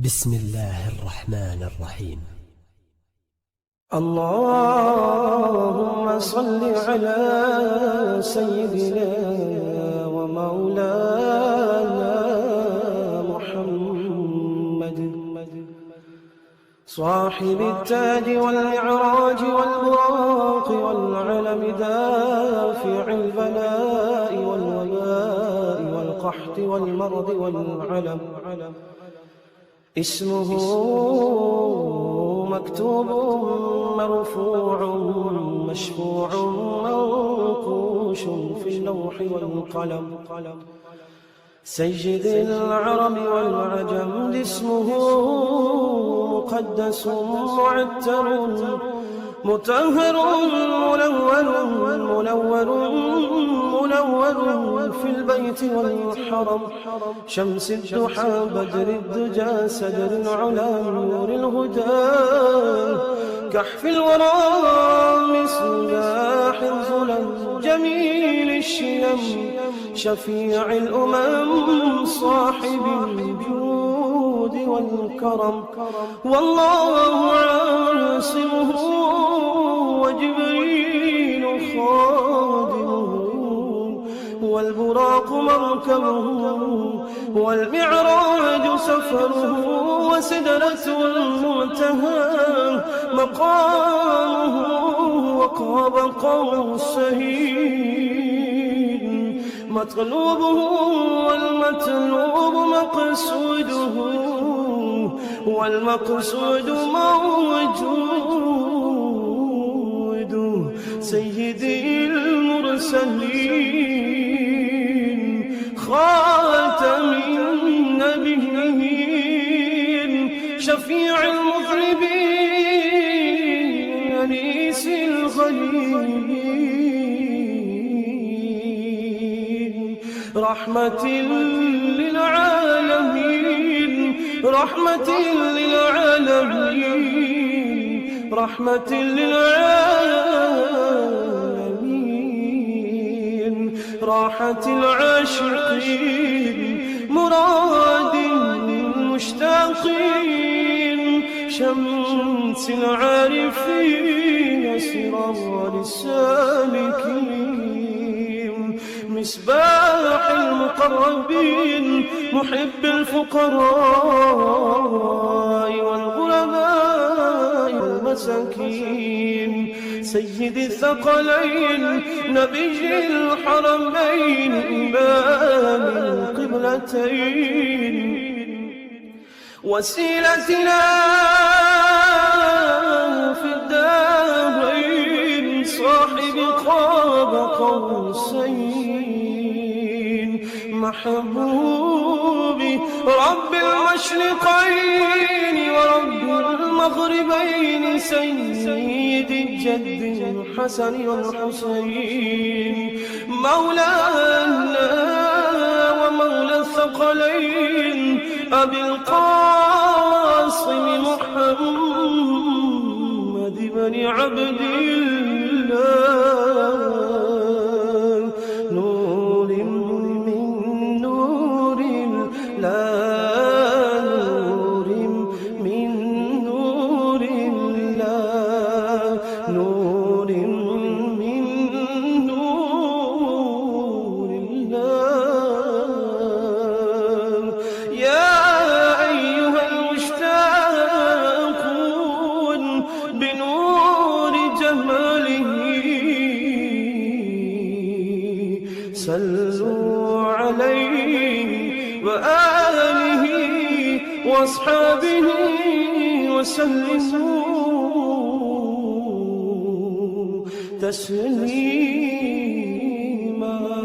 بسم الله الرحمن الرحيم. اللهم صل على سيدنا ومولانا محمد صاحب التاج والمعراج والبراق والعلم دافع البلاء والوباء والقحط والمرض والعلم اسمه مكتوب مرفوع مشفوع منقوش في اللوح والقلم سيد العرب والعجم اسمه مقدس معتر مطهر منور في البيت والحرم شمس الضحى بدر الدجى سدر العلا نور الهدى كحف الورى مصباح الظلم جميل الشيم شفيع الأمم صاحب الجود والكرم والله عاصمه وجبريل خادمه والبراق مركبه والمعراج سفره وسدرة المنتهى مقامه وقاب قوسين مطلوبه والمطلوب مقصوده والمقصود موجود سيدي المرسلين خاتم النبيين شفيع المذنبين أنيس الغليل رحمة للعالمين رحمة للعالمين رحمة للعالمين راحة العاشقين مراد المشتاقين شمس العارفين سرار السالكين مصباح المقربين محب الفقراء والغرباء والمساكين سيد الثقلين نبي الحرمين إمام القبلتين وسيلتنا في الدارين صاحب قاب قوسين محبوب رب المشرقين ورب المغربين سيد الجد الحسن والحسين مولانا ومولى الثقلين أبي القاسم محمد بن عبد الله نور من نور الله نور من نور الله نور من نور الله يا أيها المشتاقون بنور جماله صلوا عليه وآله وأصحابه وسلموا تسليما